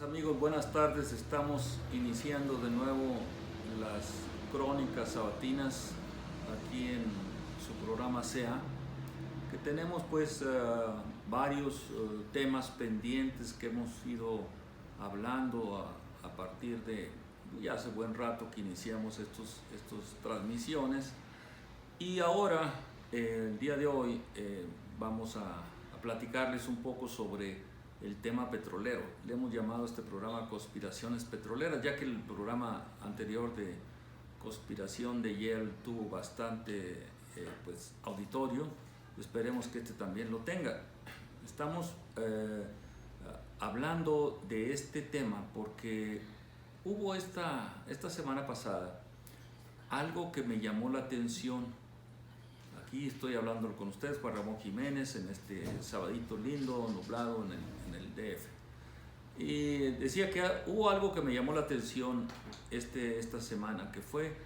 Amigos, buenas tardes. Estamos iniciando de nuevo las crónicas sabatinas aquí en su programa SEA, que tenemos pues varios temas pendientes que hemos ido hablando a partir de ya hace buen rato que iniciamos estos transmisiones. Y ahora, el día de hoy, vamos a platicarles un poco sobre el tema petrolero. Le hemos llamado a este programa Conspiraciones Petroleras, ya que el programa anterior de Conspiración de Yale tuvo bastante pues, auditorio. Esperemos que este también lo tenga. Estamos hablando de este tema porque hubo esta semana pasada algo que me llamó la atención. Aquí estoy hablando con ustedes, Juan Ramón Jiménez, en este sabadito lindo, nublado en el DF. Y decía que hubo algo que me llamó la atención esta semana, que fue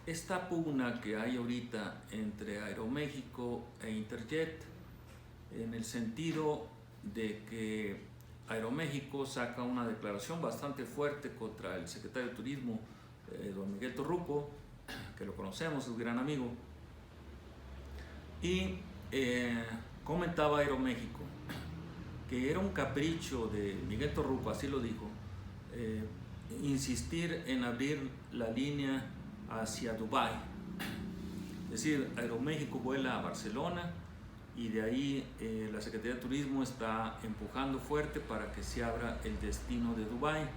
esta pugna que hay ahorita entre Aeroméxico e Interjet, en el sentido de que Aeroméxico saca una declaración bastante fuerte contra el secretario de Turismo, don Miguel Torruco, que lo conocemos, es un gran amigo. Y comentaba Aeroméxico que era un capricho de Miguel Torruco, así lo dijo, insistir en abrir la línea hacia Dubái. Es decir, Aeroméxico vuela a Barcelona y de ahí la Secretaría de Turismo está empujando fuerte para que se abra el destino de Dubái.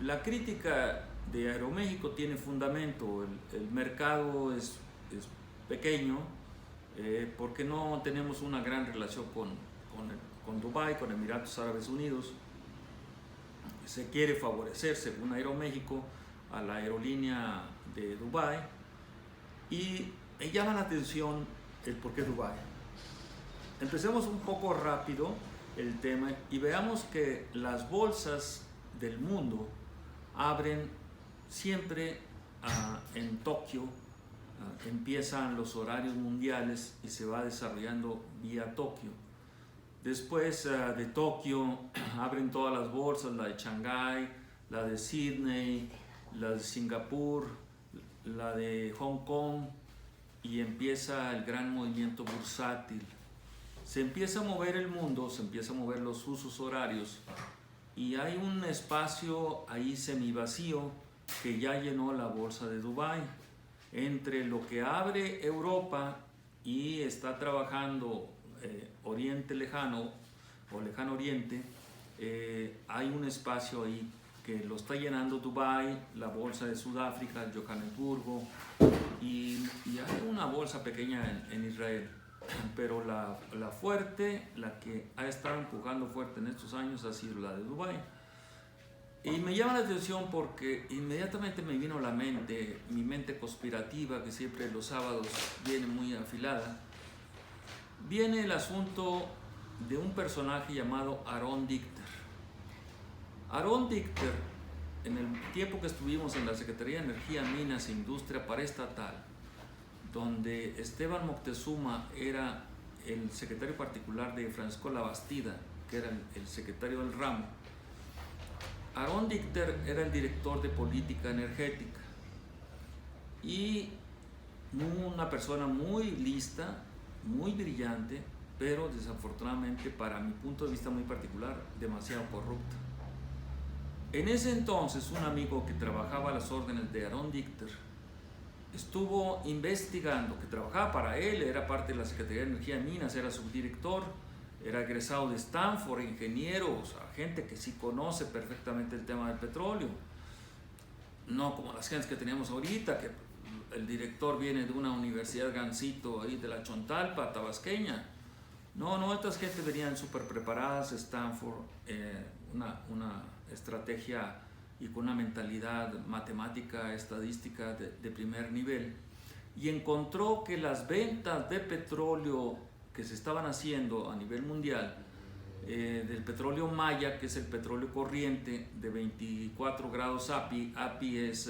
La crítica de Aeroméxico tiene fundamento. El mercado es pequeño, porque no tenemos una gran relación con Dubái, con Emiratos Árabes Unidos. Se quiere favorecer, según Aeroméxico, a la aerolínea de Dubái, y me llama la atención el por qué Dubái. Empecemos un poco rápido el tema y veamos que las bolsas del mundo abren siempre en Tokio. Empiezan los horarios mundiales y se va desarrollando vía Tokio. Después de Tokio abren todas las bolsas, la de Shanghái, la de Sydney, la de Singapur, la de Hong Kong, y empieza el gran movimiento bursátil. Se empieza a mover el mundo, se empieza a mover los usos horarios y hay un espacio ahí semivacío que ya llenó la bolsa de Dubái. Entre lo que abre Europa y está trabajando Oriente Lejano o Lejano Oriente, hay un espacio ahí que lo está llenando Dubái, la bolsa de Sudáfrica, Johannesburgo, y hay una bolsa pequeña en Israel. Pero la fuerte, la que ha estado empujando fuerte en estos años, ha sido la de Dubái. Y me llama la atención porque inmediatamente me vino a la mente, mi mente conspirativa, que siempre los sábados viene muy afilada. Viene el asunto de un personaje llamado Aaron Dichter. Aaron Dichter, en el tiempo que estuvimos en la Secretaría de Energía, Minas e Industria Paraestatal, donde Esteban Moctezuma era el secretario particular de Francisco Labastida, que era el secretario del ramo, Aaron Dichter era el director de política energética y una persona muy lista, muy brillante, pero desafortunadamente, para mi punto de vista muy particular, demasiado corrupta. En ese entonces, un amigo que trabajaba a las órdenes de Aaron Dichter estuvo investigando, que trabajaba para él, era parte de la Secretaría de Energía y Minas, era subdirector, era egresado de Stanford, ingeniero, o sea, gente que sí conoce perfectamente el tema del petróleo. No como las gentes que teníamos ahorita, que el director viene de una universidad gancito ahí de la Chontalpa, tabasqueña. No, estas gentes venían súper preparadas, Stanford, una estrategia y con una mentalidad matemática, estadística de primer nivel. Y encontró que las ventas de petróleo que se estaban haciendo a nivel mundial, del petróleo maya, que es el petróleo corriente de 24 grados API. API es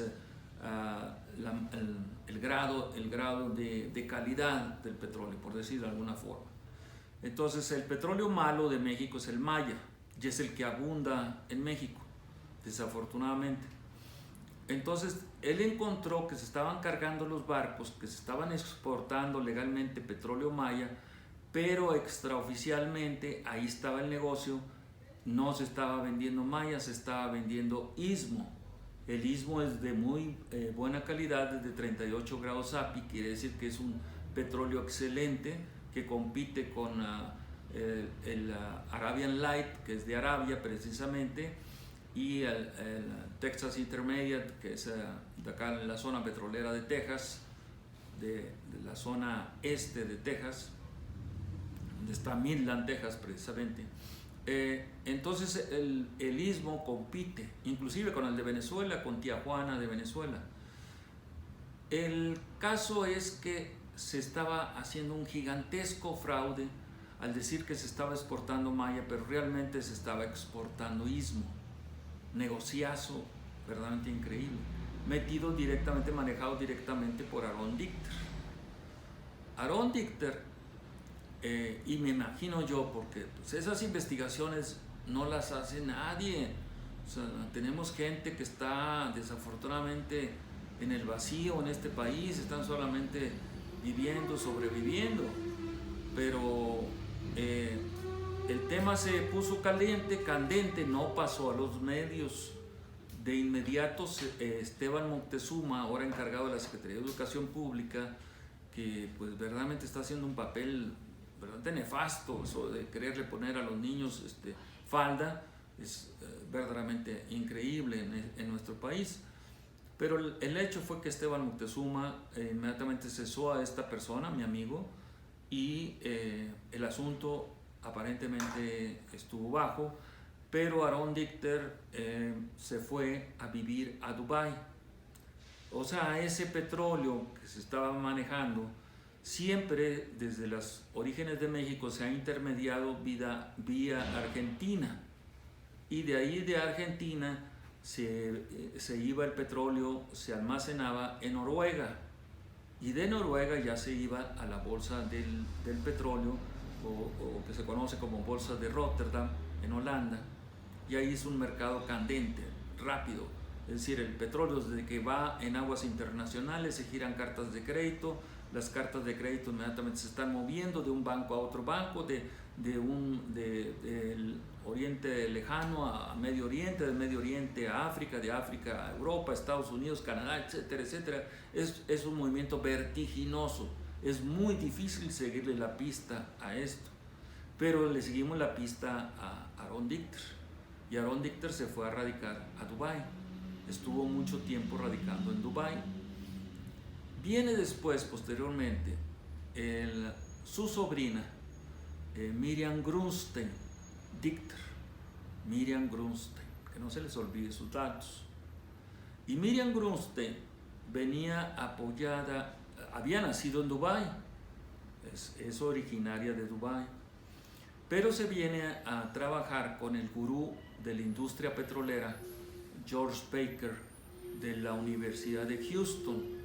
el grado de calidad del petróleo, por decirlo de alguna forma. Entonces, el petróleo malo de México es el maya, y es el que abunda en México, desafortunadamente. Entonces, él encontró que se estaban cargando los barcos, que se estaban exportando legalmente petróleo maya, pero extraoficialmente ahí estaba el negocio, no se estaba vendiendo maya, se estaba vendiendo istmo. El istmo es de muy buena calidad, desde 38 grados API, quiere decir que es un petróleo excelente que compite con el Arabian Light, que es de Arabia precisamente, y el Texas Intermediate, que es de acá en la zona petrolera de Texas, de la zona este de Texas, donde está Midland, Texas precisamente. Entonces el istmo compite inclusive con el de Venezuela, con Tijuana de Venezuela. El caso es que se estaba haciendo un gigantesco fraude al decir que se estaba exportando maya, pero realmente se estaba exportando istmo. Negociazo verdaderamente increíble, manejado directamente por Aaron Dichter. Aaron Dichter, y me imagino yo, porque pues, esas investigaciones no las hace nadie. O sea, tenemos gente que está desafortunadamente en el vacío en este país, están solamente viviendo, sobreviviendo. Pero el tema se puso candente, no pasó a los medios. De inmediato Esteban Moctezuma, ahora encargado de la Secretaría de Educación Pública, que pues verdaderamente está haciendo un papel verdaderamente nefasto, eso de quererle poner a los niños falda, es verdaderamente increíble en nuestro país. Pero el hecho fue que Esteban Moctezuma inmediatamente cesó a esta persona, mi amigo, y el asunto aparentemente estuvo bajo, pero Aaron Dichter se fue a vivir a Dubái. O sea, ese petróleo que se estaba manejando siempre desde los orígenes de México se ha intermediado vía Argentina, y de ahí de Argentina se iba el petróleo, se almacenaba en Noruega, y de Noruega ya se iba a la bolsa del petróleo, o que se conoce como bolsa de Rotterdam en Holanda, y ahí es un mercado candente, rápido. Es decir, el petróleo desde que va en aguas internacionales se giran cartas de crédito, las cartas de crédito inmediatamente se están moviendo de un banco a otro banco, del Oriente Lejano a Medio Oriente, del Medio Oriente a África, de África a Europa, Estados Unidos, Canadá, etcétera, etcétera. Es un movimiento vertiginoso, es muy difícil seguirle la pista a esto, pero le seguimos la pista a Aaron Dichter, y Aaron Dichter se fue a radicar a Dubái, estuvo mucho tiempo radicando en Dubái. Viene después, posteriormente, su sobrina, Miriam Grunstein Dichter, Miriam Grunstein, que no se les olvide sus datos. Y Miriam Grunstein venía apoyada, había nacido en Dubái, es originaria de Dubái, pero se viene a trabajar con el gurú de la industria petrolera, George Baker, de la Universidad de Houston.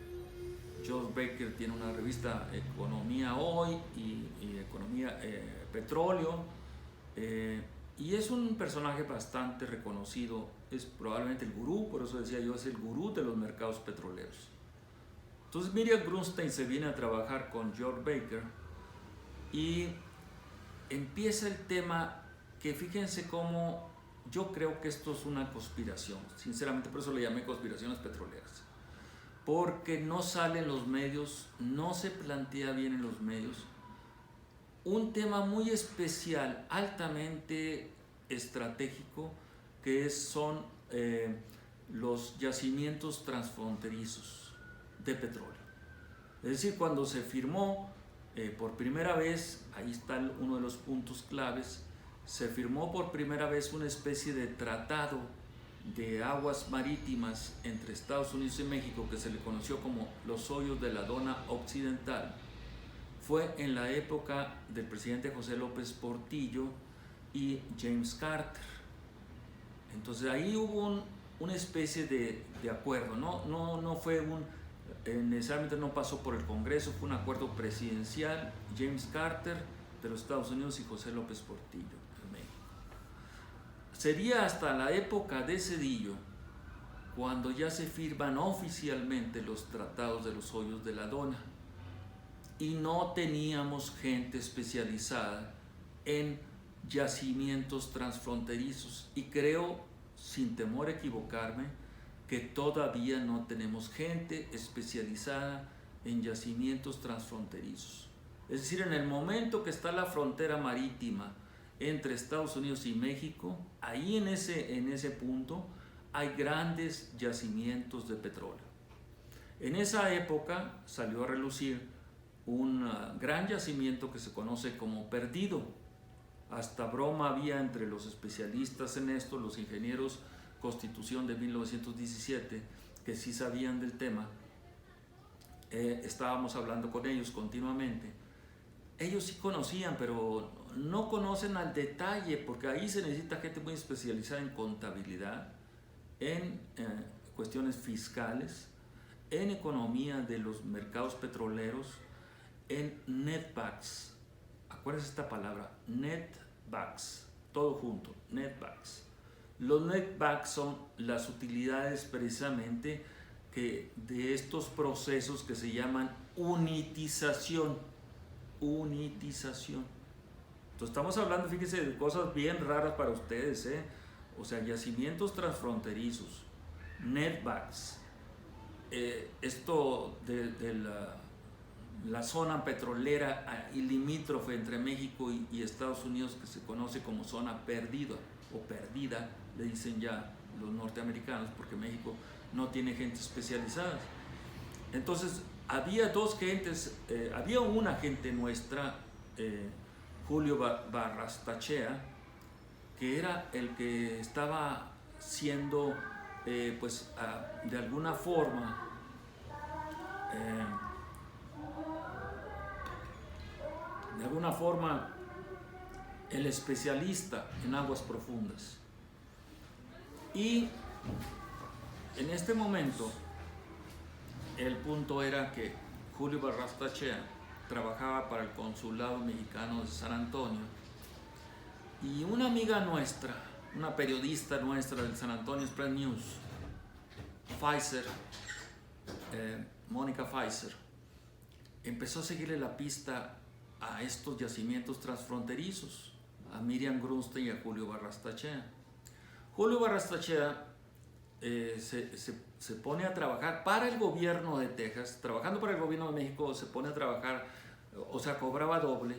George Baker tiene una revista, Economía Hoy y Economía Petróleo, y es un personaje bastante reconocido, es probablemente el gurú, por eso decía yo, es el gurú de los mercados petroleros. Entonces Miriam Grunstein se viene a trabajar con George Baker y empieza el tema que, fíjense cómo yo creo que esto es una conspiración, sinceramente, por eso le llamé conspiraciones petroleras, porque no sale en los medios, no se plantea bien en los medios un tema muy especial, altamente estratégico, que son los yacimientos transfronterizos de petróleo. Es decir, cuando se firmó por primera vez, ahí está uno de los puntos claves, se firmó por primera vez una especie de tratado de aguas marítimas entre Estados Unidos y México, que se le conoció como los hoyos de la Dona Occidental. Fue en la época del presidente José López Portillo y James Carter. Entonces ahí hubo una especie de acuerdo, no fue necesariamente no pasó por el Congreso, fue un acuerdo presidencial, James Carter de los Estados Unidos y José López Portillo de México. Sería hasta la época de Zedillo cuando ya se firman oficialmente los tratados de los hoyos de la Dona, y no teníamos gente especializada en yacimientos transfronterizos, y creo, sin temor a equivocarme, que todavía no tenemos gente especializada en yacimientos transfronterizos. Es decir, en el momento que está la frontera marítima entre Estados Unidos y México, ahí en ese punto hay grandes yacimientos de petróleo. En esa época salió a relucir un gran yacimiento que se conoce como Perdido. Hasta broma había entre los especialistas en esto, los ingenieros Constitución de 1917, que sí sabían del tema. Estábamos hablando con ellos continuamente. Ellos sí conocían, pero no conocen al detalle, porque ahí se necesita gente muy especializada en contabilidad, en cuestiones fiscales, en economía de los mercados petroleros, en netbacks. Acuérdense esta palabra, netbacks, todo junto, netbacks. Los netbacks son las utilidades precisamente de estos procesos que se llaman unitización. Unitización. Entonces estamos hablando, fíjense, de cosas bien raras para ustedes, o sea, yacimientos transfronterizos, netbacks, esto de la zona petrolera y limítrofe entre México y Estados Unidos, que se conoce como zona perdida o perdida, le dicen ya los norteamericanos, porque México no tiene gente especializada. Entonces había dos gentes, había un agente nuestra, Julio Barrastachea, que era el que estaba siendo pues de alguna forma el especialista en aguas profundas. Y en este momento el punto era que Julio Barrastachea trabajaba para el consulado mexicano de San Antonio, y una amiga nuestra, una periodista nuestra del San Antonio Express News, Mónica Pfizer, empezó a seguirle la pista a estos yacimientos transfronterizos, a Miriam Grunstein y a Julio Barrastachea. Julio Barrastachea se pone a trabajar para el gobierno de Texas, trabajando para el gobierno de México, se pone a trabajar, o sea, cobraba doble,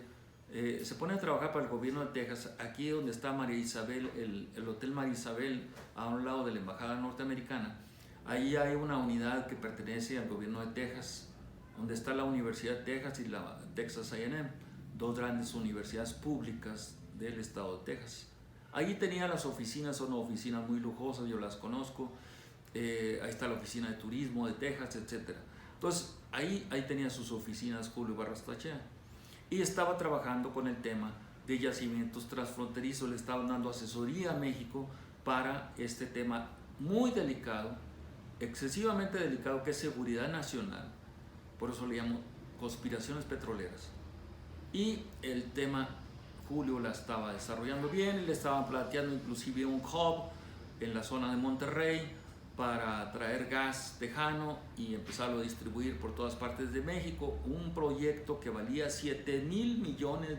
se pone a trabajar para el gobierno de Texas, aquí donde está María Isabel, el Hotel María Isabel, a un lado de la Embajada Norteamericana. Ahí hay una unidad que pertenece al gobierno de Texas, donde está la Universidad de Texas y la Texas A&M, dos grandes universidades públicas del estado de Texas. Ahí tenía las oficinas, son oficinas muy lujosas, yo las conozco, ahí está la oficina de turismo de Texas, etc. Entonces ahí tenía sus oficinas Julio Barrastachea, y estaba trabajando con el tema de yacimientos transfronterizos, le estaban dando asesoría a México para este tema muy delicado, excesivamente delicado, que es seguridad nacional, por eso le llamo conspiraciones petroleras. Y el tema Julio la estaba desarrollando bien, y le estaban planteando inclusive un hub en la zona de Monterrey para traer gas tejano y empezarlo a distribuir por todas partes de México, un proyecto que valía $7,000 millones.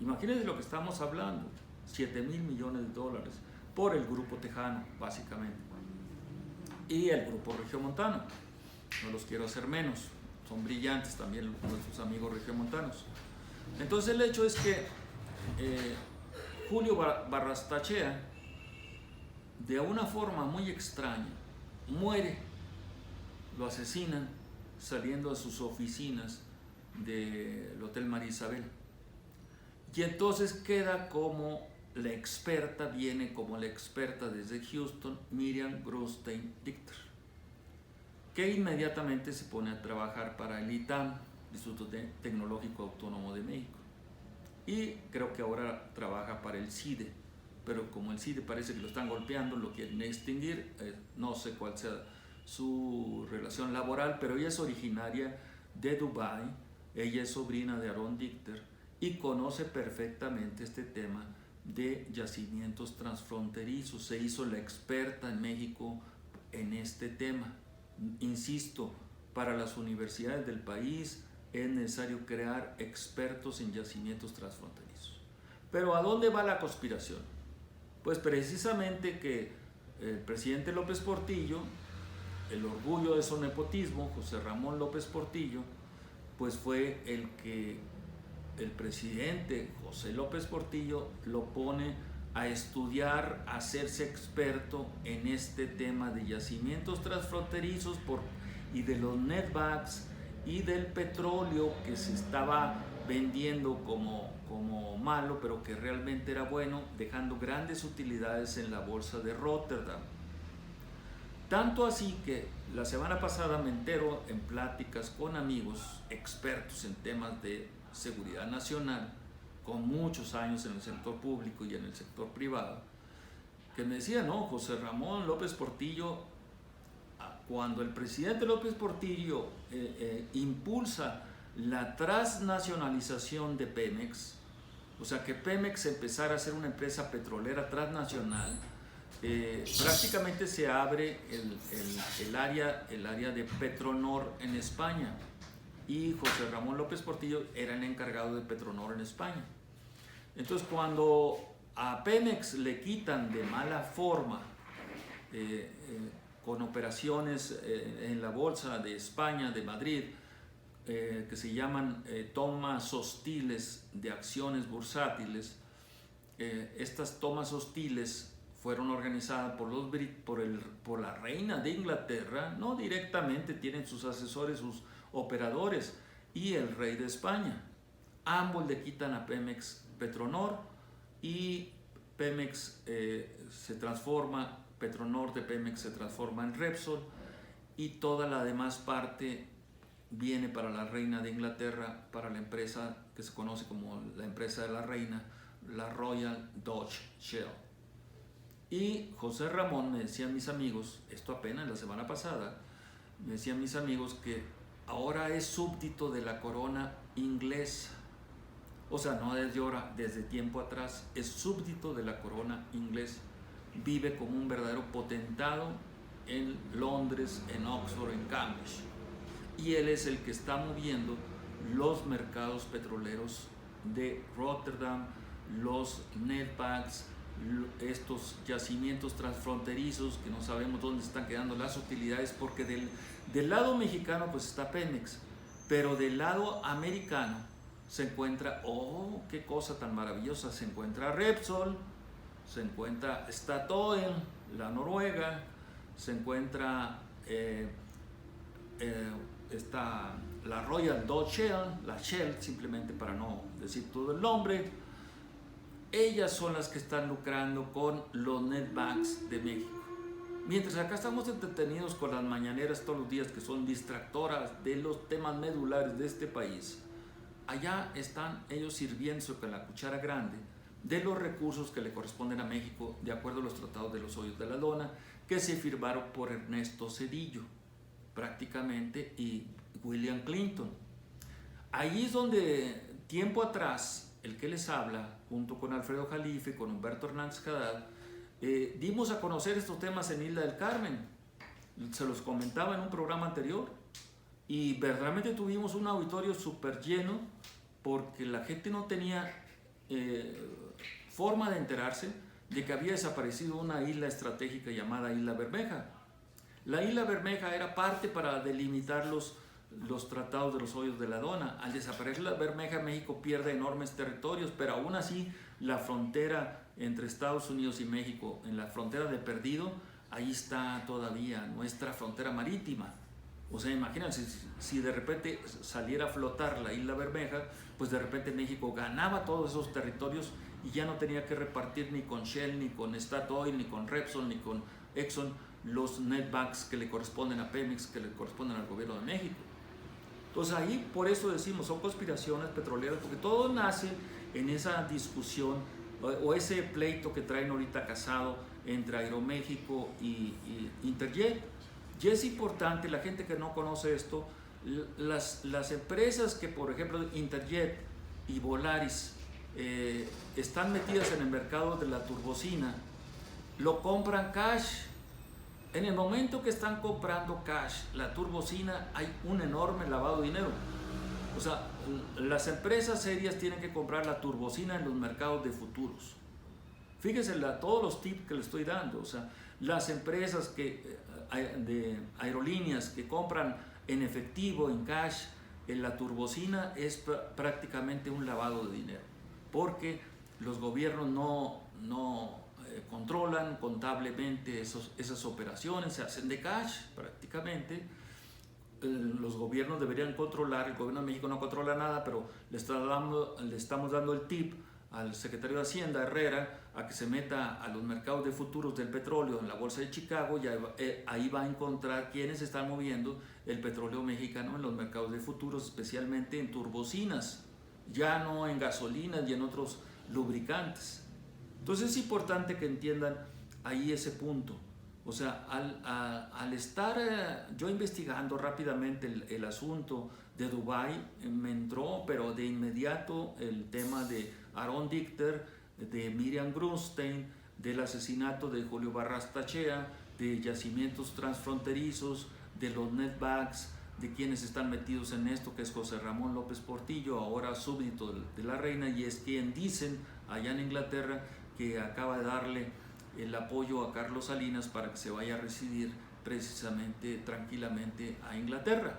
Imagínense lo que estamos hablando, $7,000 millones por el grupo tejano, básicamente, y el grupo regiomontano. No los quiero hacer menos, son brillantes también nuestros amigos regiomontanos. Entonces el hecho es que Julio Barrastachea, de una forma muy extraña, muere, lo asesinan saliendo de sus oficinas del Hotel María Isabel. Y entonces queda como la experta, viene como la experta desde Houston, Miriam Grunstein Dichter, que inmediatamente se pone a trabajar para el ITAM, Instituto Tecnológico Autónomo de México, y creo que ahora trabaja para el CIDE, pero como el CIDE parece que lo están golpeando, lo quieren extinguir, no sé cuál sea su relación laboral, pero ella es originaria de Dubái, ella es sobrina de Aaron Dichter y conoce perfectamente este tema de yacimientos transfronterizos. Se hizo la experta en México en este tema. Insisto, para las universidades del país es necesario crear expertos en yacimientos transfronterizos. Pero ¿a dónde va la conspiración? Pues precisamente que el presidente López Portillo, el orgullo de su nepotismo, José Ramón López Portillo, pues fue el que el presidente José López Portillo lo pone a estudiar, a hacerse experto en este tema de yacimientos transfronterizos y de los netbacks y del petróleo que se estaba vendiendo como malo, pero que realmente era bueno, dejando grandes utilidades en la bolsa de Rotterdam. Tanto así que la semana pasada me entero en pláticas con amigos expertos en temas de seguridad nacional, con muchos años en el sector público y en el sector privado, que me decían, no, José Ramón López Portillo, cuando el presidente López Portillo impulsa la transnacionalización de Pemex, o sea que Pemex empezara a ser una empresa petrolera transnacional, prácticamente se abre el área de Petronor en España, y José Ramón López Portillo era el encargado de Petronor en España. Entonces, cuando a Pemex le quitan de mala forma con operaciones en la bolsa de España, de Madrid, que se llaman tomas hostiles de acciones bursátiles, estas tomas hostiles fueron organizadas por la reina de Inglaterra, no directamente, tienen sus asesores, sus operadores, y el rey de España. Ambos le quitan a Pemex Petronor, y Pemex se transforma, Petronor de Pemex se transforma en Repsol, y toda la demás parte viene para la reina de Inglaterra, para la empresa que se conoce como la empresa de la reina, la Royal Dutch Shell. Y José Ramón, me decían mis amigos, esto apenas la semana pasada, me decían mis amigos que ahora es súbdito de la corona inglesa. O sea, no desde ahora, desde tiempo atrás, es súbdito de la corona inglesa. Vive como un verdadero potentado en Londres, en Oxford, en Cambridge. Y él es el que está moviendo los mercados petroleros de Rotterdam, los netbacks, estos yacimientos transfronterizos que no sabemos dónde están quedando las utilidades, porque del lado mexicano pues está Pemex, pero del lado americano se encuentra, oh, qué cosa tan maravillosa, se encuentra Repsol, se encuentra Statoil, la Noruega, se encuentra está la Royal Dutch Shell, la Shell simplemente para no decir todo el nombre. Ellas son las que están lucrando con los netbacks de México. Mientras acá estamos entretenidos con las mañaneras todos los días, que son distractoras de los temas medulares de este país, allá están ellos sirviéndose con la cuchara grande de los recursos que le corresponden a México de acuerdo a los tratados de los Hoyos de la Lona, que se firmaron por Ernesto Zedillo prácticamente y William Clinton. Ahí es donde tiempo atrás el que les habla, junto con Alfredo Jalife, con Humberto Hernández Haddad, dimos a conocer estos temas en Isla del Carmen. Se los comentaba en un programa anterior y verdaderamente tuvimos un auditorio súper lleno porque la gente no tenía forma de enterarse de que había desaparecido una isla estratégica llamada Isla Bermeja. La Isla Bermeja era parte para delimitar los tratados de los Hoyos de la Lona. Al desaparecer la Bermeja, México pierde enormes territorios, pero aún así la frontera entre Estados Unidos y México, en la frontera de Perdido, ahí está todavía nuestra frontera marítima. O sea, imagínense, si de repente saliera a flotar la Isla Bermeja, pues de repente México ganaba todos esos territorios y ya no tenía que repartir ni con Shell, ni con Statoil, ni con Repsol, ni con Exxon los netbacks que le corresponden a Pemex, que le corresponden al gobierno de México. Entonces ahí por eso decimos, son conspiraciones petroleras, porque todo nace en esa discusión o ese pleito que traen ahorita casado entre Aeroméxico y Interjet. Y es importante, la gente que no conoce esto, las empresas que por ejemplo Interjet y Volaris están metidas en el mercado de la turbocina, lo compran cash. En el momento que están comprando cash la turbocina, hay un enorme lavado de dinero. O sea, las empresas serias tienen que comprar la turbocina en los mercados de futuros. Fíjense todos los tips que le estoy dando. O sea, las empresas de aerolíneas que compran en efectivo, en cash, en la turbocina, es prácticamente un lavado de dinero. Porque los gobiernos no controlan contablemente esas operaciones, se hacen de cash prácticamente. Los gobiernos deberían controlar, el gobierno de México no controla nada, pero le estamos dando el tip al secretario de Hacienda, Herrera, a que se meta a los mercados de futuros del petróleo en la bolsa de Chicago, y ahí va a encontrar quiénes están moviendo el petróleo mexicano en los mercados de futuros, especialmente en turbocinas, ya no en gasolinas y en otros lubricantes. Entonces es importante que entiendan ahí ese punto. O sea, al estar yo investigando rápidamente el asunto de Dubái, me entró, pero de inmediato, el tema de Aaron Dichter, de Miriam Grunstein, del asesinato de Julio Barrastachea, de yacimientos transfronterizos, de los netbacks, de quienes están metidos en esto, que es José Ramón López Portillo, ahora súbdito de la reina, y es quien dicen allá en Inglaterra que acaba de darle el apoyo a Carlos Salinas para que se vaya a residir precisamente tranquilamente a Inglaterra.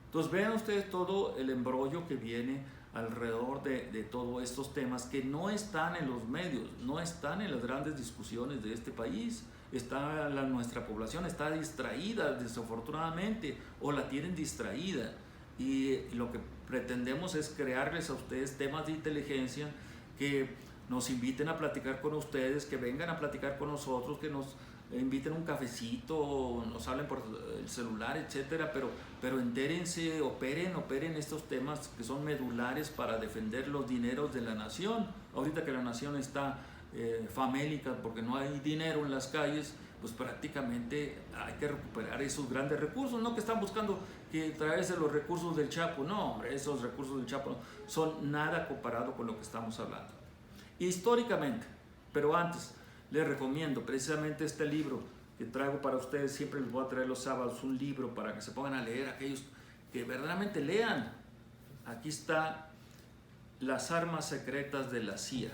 Entonces vean ustedes todo el embrollo que viene alrededor de todos estos temas, que no están en los medios, no están en las grandes discusiones de este país. Nuestra población está distraída, desafortunadamente, o la tienen distraída, y lo que pretendemos es crearles a ustedes temas de inteligencia, que nos inviten a platicar con ustedes, que vengan a platicar con nosotros, que nos inviten un cafecito, nos hablen por el celular, etcétera, pero entérense, operen estos temas que son medulares para defender los dineros de la nación. Ahorita que la nación está famélica porque no hay dinero en las calles, pues prácticamente hay que recuperar esos grandes recursos, no que están buscando que traerse los recursos del Chapo. No, hombre, esos recursos del Chapo son nada comparado con lo que estamos hablando históricamente. Pero antes, les recomiendo precisamente este libro que traigo para ustedes. Siempre les voy a traer los sábados un libro para que se pongan a leer, aquellos que verdaderamente lean. Aquí está Las armas secretas de la CIA,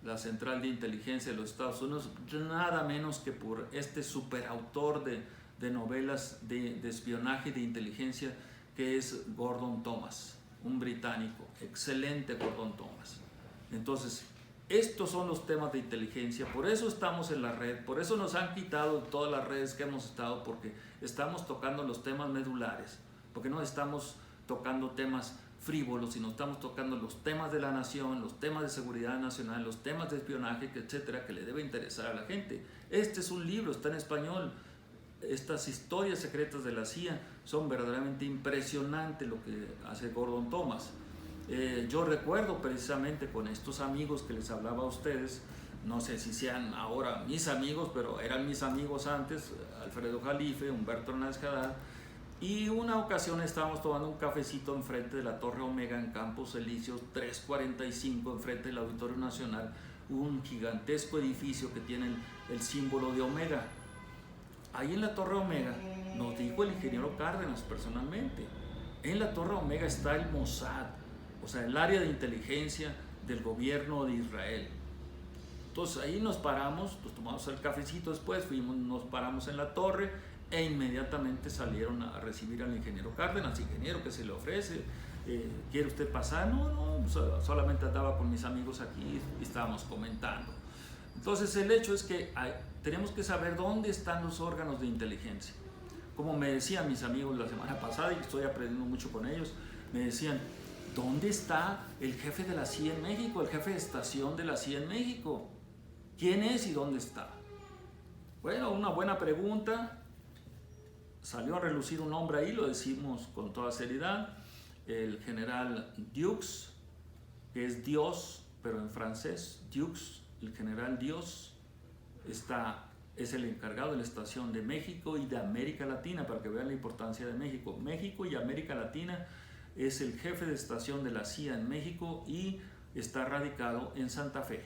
la Central de Inteligencia de los Estados Unidos, nada menos que por este superautor de novelas de espionaje y de inteligencia, que es Gordon Thomas, un británico, excelente Gordon Thomas. Entonces, estos son los temas de inteligencia, por eso estamos en la red, por eso nos han quitado todas las redes que hemos estado, porque estamos tocando los temas medulares, porque no estamos tocando temas frívolos, sino estamos tocando los temas de la nación, los temas de seguridad nacional, los temas de espionaje, etcétera, que le debe interesar a la gente. Este es un libro, está en español. Estas historias secretas de la CIA son verdaderamente impresionantes, lo que hace Gordon Thomas. Yo recuerdo precisamente con estos amigos que les hablaba a ustedes, no sé si sean ahora mis amigos, pero eran mis amigos antes, Alfredo Jalife, Humberto Hernández Haddad, y una ocasión estábamos tomando un cafecito enfrente de la Torre Omega en Campos Elíseos 345, enfrente del Auditorio Nacional, un gigantesco edificio que tiene el símbolo de Omega. Ahí en la Torre Omega, nos dijo el ingeniero Cárdenas personalmente, en la Torre Omega está el Mossad, o sea, el área de inteligencia del gobierno de Israel. Entonces ahí nos paramos, nos tomamos el cafecito después, nos paramos en la torre, e inmediatamente salieron a recibir al ingeniero Cárdenas. Ingeniero, ¿qué se le ofrece? ¿Quiere usted pasar? No, solamente andaba con mis amigos aquí y estábamos comentando. Entonces el hecho es que tenemos que saber dónde están los órganos de inteligencia. Como me decían mis amigos la semana pasada, y estoy aprendiendo mucho con ellos, me decían, ¿dónde está el jefe de la CIA en México, el jefe de estación de la CIA en México? ¿Quién es y dónde está? Bueno, una buena pregunta. Salió a relucir un nombre ahí, lo decimos con toda seriedad, el general Dux, que es Dios, pero en francés, Dux, el general Dios, es el encargado de la estación de México y de América Latina, para que vean la importancia de México. México y América Latina, es el jefe de estación de la CIA en México y está radicado en Santa Fe.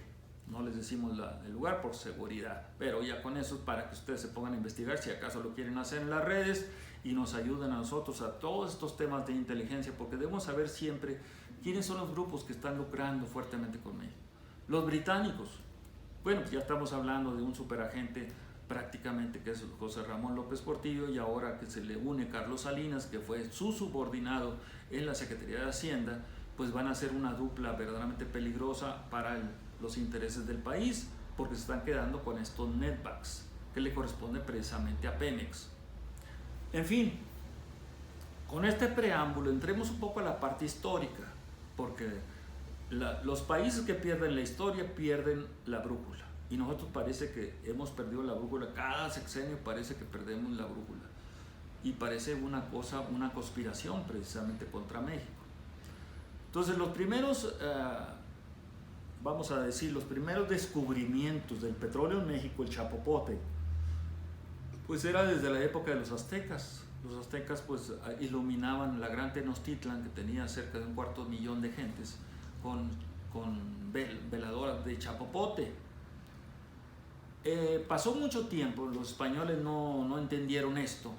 No les decimos el lugar por seguridad, pero ya con eso es para que ustedes se pongan a investigar si acaso lo quieren hacer en las redes y nos ayuden a nosotros a todos estos temas de inteligencia, porque debemos saber siempre quiénes son los grupos que están lucrando fuertemente con México. Los británicos, bueno, pues ya estamos hablando de un superagente prácticamente que es José Ramón López Portillo, y ahora que se le une Carlos Salinas, que fue su subordinado en la Secretaría de Hacienda, pues van a ser una dupla verdaderamente peligrosa para los intereses del país, porque se están quedando con estos netbacks que le corresponde precisamente a Pemex. En fin, con este preámbulo entremos un poco a la parte histórica, porque los países que pierden la historia pierden la brújula, y nosotros parece que hemos perdido la brújula. Cada sexenio parece que perdemos la brújula, y parece una conspiración precisamente contra México. Entonces los primeros, vamos a decir, los primeros descubrimientos del petróleo en México, el chapopote, pues era desde la época de los aztecas. Los aztecas pues iluminaban la gran Tenochtitlan, que tenía cerca de 250,000 de gentes, con veladoras de chapopote. Pasó mucho tiempo, los españoles no entendieron esto,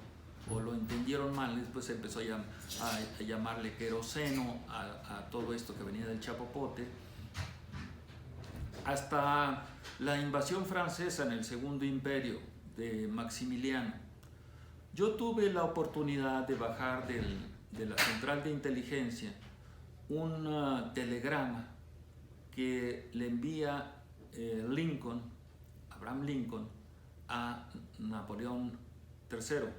o lo entendieron mal, después se empezó a llamarle queroseno a todo esto que venía del chapopote, hasta la invasión francesa en el Segundo Imperio de Maximiliano. Yo tuve la oportunidad de bajar de la central de inteligencia un telegrama que le envía Abraham Lincoln, a Napoleón III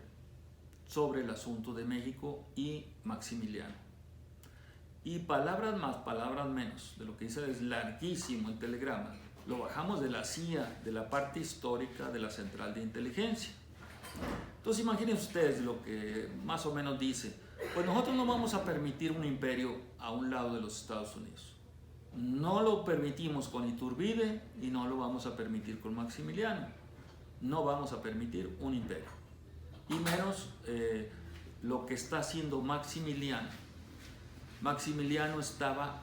sobre el asunto de México y Maximiliano. Y palabras más, palabras menos, de lo que dice es larguísimo el telegrama. Lo bajamos de la CIA, de la parte histórica de la central de inteligencia. Entonces imagínense ustedes lo que más o menos dice. Pues nosotros no vamos a permitir un imperio a un lado de los Estados Unidos. No lo permitimos con Iturbide y no lo vamos a permitir con Maximiliano. No vamos a permitir un imperio. Y menos lo que está haciendo Maximiliano. Maximiliano estaba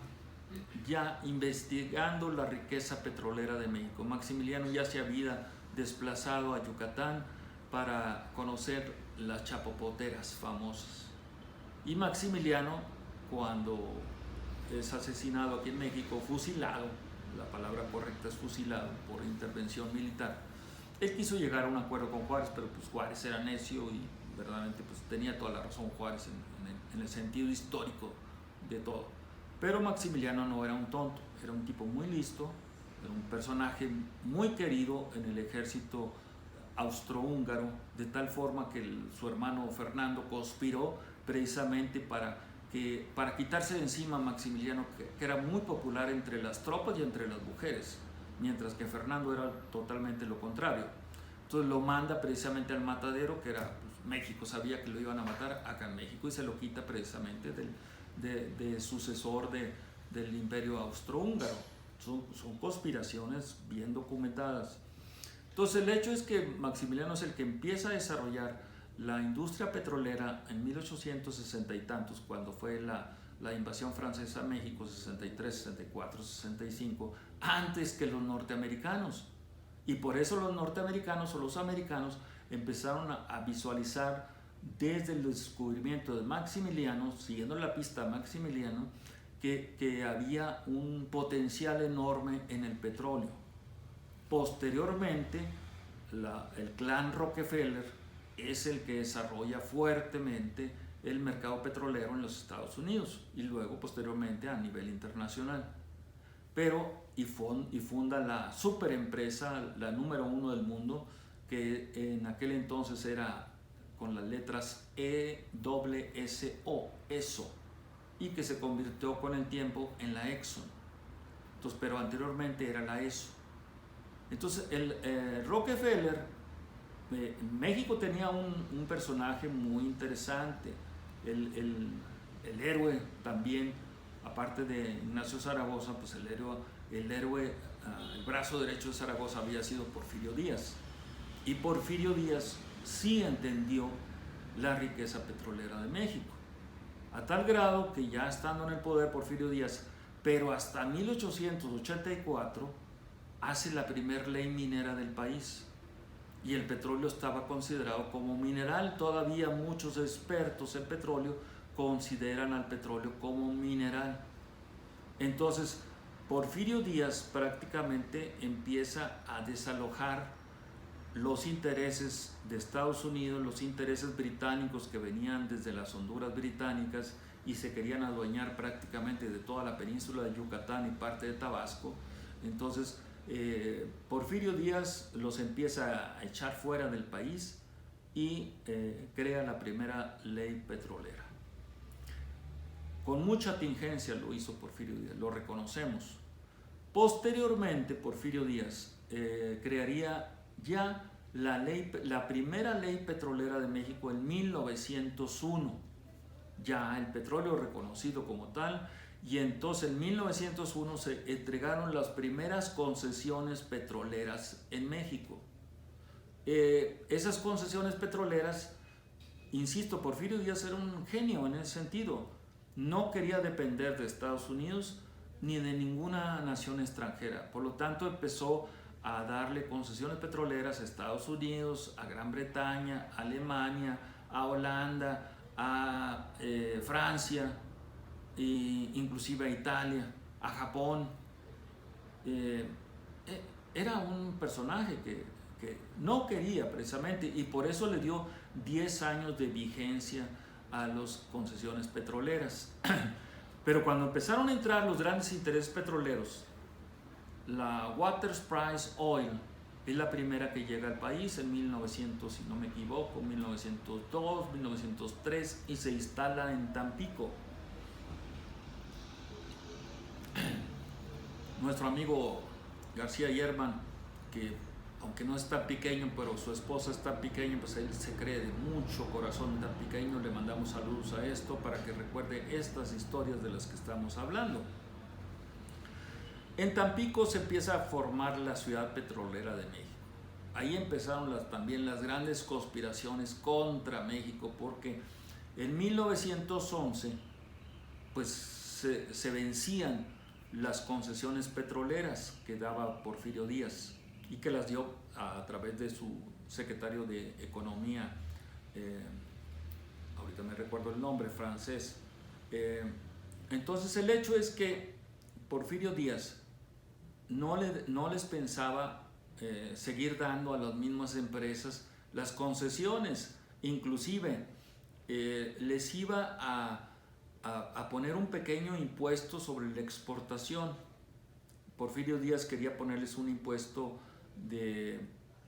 ya investigando la riqueza petrolera de México. Maximiliano ya se había desplazado a Yucatán para conocer las chapopoteras famosas. Y Maximiliano, cuando es asesinado aquí en México, fusilado, la palabra correcta es fusilado por intervención militar, él quiso llegar a un acuerdo con Juárez, pero pues Juárez era necio y verdaderamente pues tenía toda la razón Juárez en el sentido histórico de todo. Pero Maximiliano no era un tonto, era un tipo muy listo, era un personaje muy querido en el ejército austrohúngaro, de tal forma que su hermano Fernando conspiró precisamente para quitarse de encima a Maximiliano, que era muy popular entre las tropas y entre las mujeres, mientras que Fernando era totalmente lo contrario. Entonces lo manda precisamente al matadero, que era pues, México, sabía que lo iban a matar acá en México, y se lo quita precisamente de sucesor del imperio austrohúngaro. Son conspiraciones bien documentadas. Entonces el hecho es que Maximiliano es el que empieza a desarrollar la industria petrolera en 1860 y tantos, cuando fue la invasión francesa a México, 63, 64, 65, antes que los norteamericanos. Y por eso los norteamericanos o los americanos empezaron a visualizar desde el descubrimiento de Maximiliano, siguiendo la pista de Maximiliano, que había un potencial enorme en el petróleo. Posteriormente, el clan Rockefeller es el que desarrolla fuertemente el mercado petrolero en los Estados Unidos y luego posteriormente a nivel internacional. Y funda la superempresa, la número 1 del mundo, que en aquel entonces era con las letras ESSO, ESO, y que se convirtió con el tiempo en la Exxon. Entonces, pero anteriormente era la ESO. Entonces, Rockefeller, México tenía un personaje muy interesante, el héroe también, aparte de Ignacio Zaragoza, pues el héroe, el brazo derecho de Zaragoza había sido Porfirio Díaz. Y Porfirio Díaz sí entendió la riqueza petrolera de México, a tal grado que ya estando en el poder, Porfirio Díaz pero hasta 1884 hace la primera ley minera del país y el petróleo estaba considerado como mineral. Todavía muchos expertos en petróleo consideran al petróleo como mineral. Entonces, Porfirio Díaz prácticamente empieza a desalojar los intereses de Estados Unidos, los intereses británicos que venían desde las Honduras británicas y se querían adueñar prácticamente de toda la península de Yucatán y parte de Tabasco. Entonces, Porfirio Díaz los empieza a echar fuera del país y crea la primera ley petrolera. Con mucha tingencia lo hizo Porfirio Díaz, lo reconocemos. Posteriormente, Porfirio Díaz crearía ya la primera ley petrolera de México en 1901, ya el petróleo reconocido como tal, y entonces en 1901 se entregaron las primeras concesiones petroleras en México. Esas concesiones petroleras, insisto, Porfirio Díaz era un genio en ese sentido, no quería depender de Estados Unidos ni de ninguna nación extranjera, por lo tanto empezó a darle concesiones petroleras a Estados Unidos, a Gran Bretaña, a Alemania, a Holanda, a Francia, inclusive a Italia, a Japón. Era un personaje que no quería precisamente, y por eso le dio 10 años de vigencia a las concesiones petroleras. Pero cuando empezaron a entrar los grandes intereses petroleros, la Waters Price Oil es la primera que llega al país en 1900, si no me equivoco, 1902, 1903, y se instala en Tampico. Nuestro amigo García Yerman, que aunque no es tan pequeño, pero su esposa es tan pequeña, pues él se cree de mucho corazón tan pequeño, le mandamos saludos a esto para que recuerde estas historias de las que estamos hablando. En Tampico se empieza a formar la ciudad petrolera de México. Ahí empezaron también las grandes conspiraciones contra México, porque en 1911 pues se vencían las concesiones petroleras que daba Porfirio Díaz y que las dio a través de su secretario de Economía, ahorita me recuerdo el nombre, francés. Entonces el hecho es que Porfirio Díaz no les pensaba seguir dando a las mismas empresas las concesiones, inclusive les iba a poner un pequeño impuesto sobre la exportación. Porfirio Díaz quería ponerles un impuesto de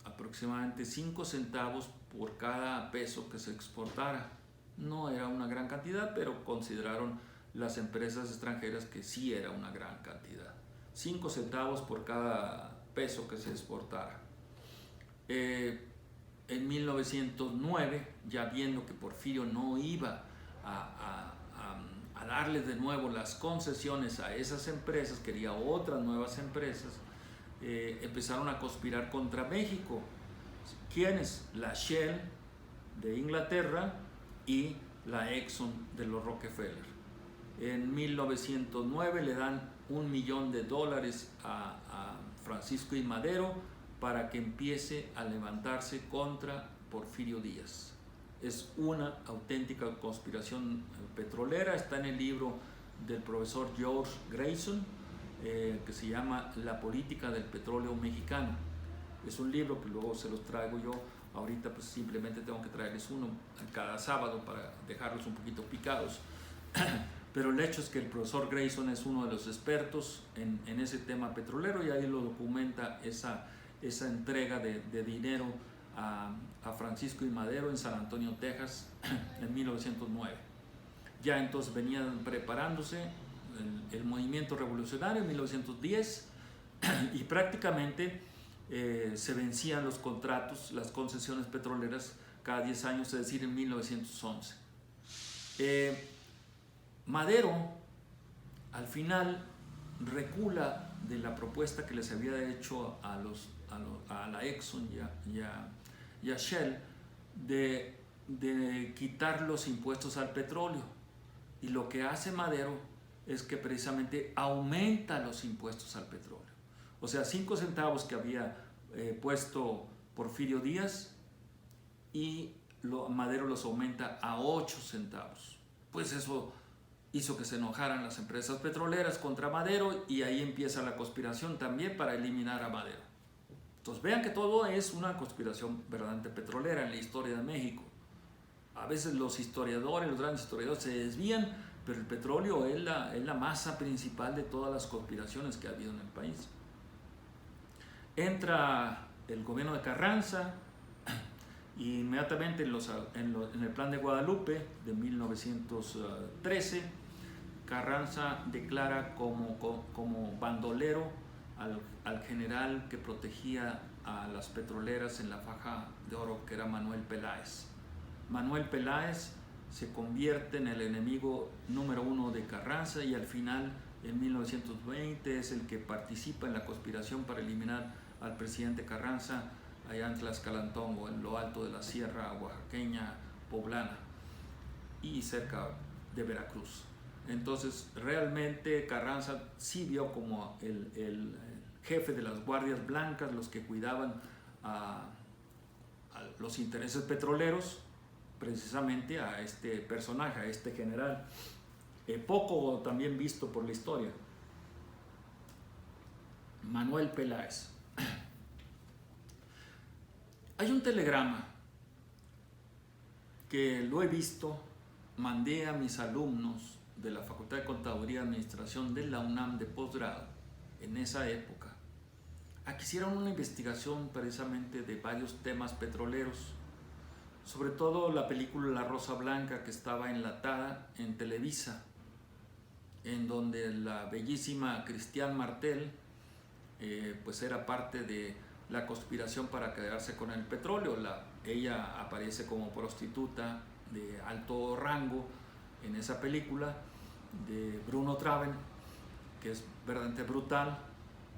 aproximadamente 5 centavos por cada peso que se exportara. No era una gran cantidad, pero consideraron las empresas extranjeras que sí era una gran cantidad. 5 centavos por cada peso que se exportara. En 1909, ya viendo que Porfirio no iba a darle de nuevo las concesiones a esas empresas, quería otras nuevas empresas, empezaron a conspirar contra México. ¿Quiénes? La Shell de Inglaterra y la Exxon de los Rockefeller. En 1909 le dan $1 millón a Francisco I. Madero para que empiece a levantarse contra Porfirio Díaz. Es una auténtica conspiración petrolera. Está en el libro del profesor George Grayson, que se llama La política del petróleo mexicano. Es un libro que luego se los traigo yo. Ahorita pues simplemente tengo que traerles uno cada sábado para dejarlos un poquito picados. Pero el hecho es que el profesor Grayson es uno de los expertos en ese tema petrolero, y ahí lo documenta esa entrega de dinero a Francisco I. Madero en San Antonio, Texas, en 1909. Ya entonces venían preparándose el movimiento revolucionario en 1910 y prácticamente se vencían los contratos, las concesiones petroleras cada 10 años, es decir, en 1911. Madero al final recula de la propuesta que les había hecho a la Exxon y a Shell de quitar los impuestos al petróleo, y lo que hace Madero es que precisamente aumenta los impuestos al petróleo. O sea, 5 centavos que había puesto Porfirio Díaz, y Madero los aumenta a 8 centavos. Pues eso hizo que se enojaran las empresas petroleras contra Madero, y ahí empieza la conspiración también para eliminar a Madero. Entonces vean que todo es una conspiración verdaderamente petrolera en la historia de México. A veces los historiadores, los grandes historiadores se desvían, pero el petróleo es la masa principal de todas las conspiraciones que ha habido en el país. Entra el gobierno de Carranza, y inmediatamente en el Plan de Guadalupe de 1913, Carranza declara como bandolero al general que protegía a las petroleras en la faja de oro, que era Manuel Peláez. Manuel Peláez se convierte en el enemigo número 1 de Carranza, y al final, en 1920, es el que participa en la conspiración para eliminar al presidente Carranza allá en Tlaxcalantongo, en lo alto de la sierra oaxaqueña poblana y cerca de Veracruz. Entonces realmente Carranza sí vio como el jefe de las guardias blancas, los que cuidaban a los intereses petroleros, precisamente a este personaje, a este general, poco también visto por la historia, Manuel Peláez. Hay un telegrama que lo he visto, mandé a mis alumnos de la Facultad de Contaduría y Administración de la UNAM de posgrado en esa época, a que hicieron una investigación precisamente de varios temas petroleros, sobre todo la película La Rosa Blanca, que estaba enlatada en Televisa, en donde la bellísima Cristian Martel pues era parte de la conspiración para quedarse con el petróleo. Ella aparece como prostituta de alto rango en esa película de Bruno Traven, que es verdaderamente brutal,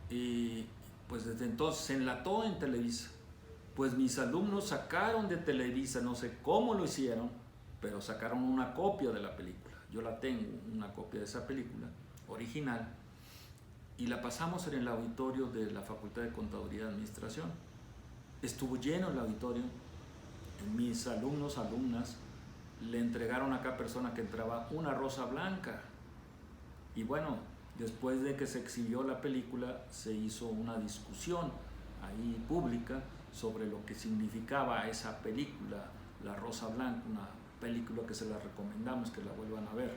y pues desde entonces se enlató en Televisa. Pues mis alumnos sacaron de Televisa, no sé cómo lo hicieron, pero sacaron una copia de la película. Yo la tengo, una copia de esa película original, y la pasamos en el auditorio de la Facultad de Contaduría y Administración. Estuvo lleno el auditorio. Mis alumnos, alumnas, le entregaron a cada persona que entraba una rosa blanca. Y bueno, después de que se exhibió la película, se hizo una discusión ahí pública sobre lo que significaba esa película, La Rosa Blanca, una película que se la recomendamos que la vuelvan a ver.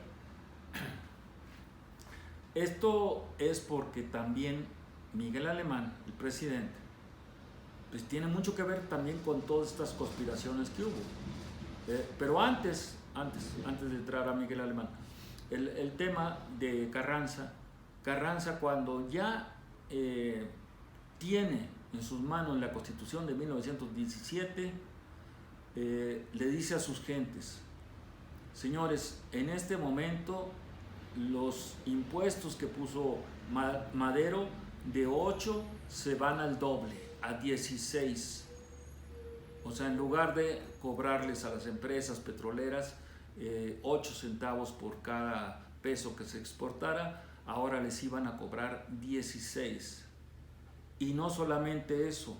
Esto es porque también Miguel Alemán, el presidente, pues tiene mucho que ver también con todas estas conspiraciones que hubo. Pero antes de entrar a Miguel Alemán, el tema de Carranza cuando ya tiene en sus manos la Constitución de 1917, le dice a sus gentes: señores, en este momento los impuestos que puso Madero de 8 se van al doble, a 16. O sea, en lugar de cobrarles a las empresas petroleras 8 centavos por cada peso que se exportara, ahora les iban a cobrar 16. Y no solamente eso,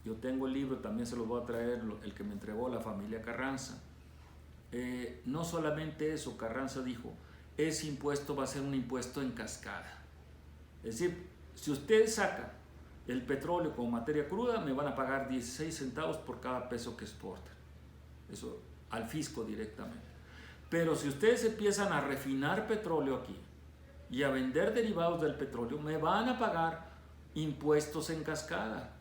yo tengo el libro, también se los voy a traer, el que me entregó la familia Carranza. No solamente eso, Carranza dijo: ese impuesto va a ser un impuesto en cascada. Es decir, si ustedes sacan el petróleo como materia cruda, me van a pagar 16 centavos por cada peso que exportan. Eso al fisco directamente. Pero si ustedes empiezan a refinar petróleo aquí y a vender derivados del petróleo, me van a pagar impuestos en cascada.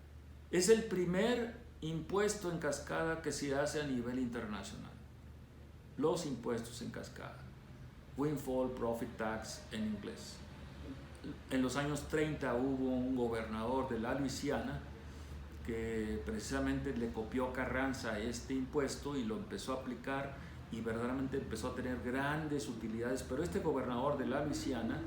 Es el primer impuesto en cascada que se hace a nivel internacional. Los impuestos en cascada. Windfall Profit Tax en inglés. En los años 30 hubo un gobernador de la Luisiana que precisamente le copió a Carranza este impuesto y lo empezó a aplicar, y verdaderamente empezó a tener grandes utilidades. Pero este gobernador de la Luisiana,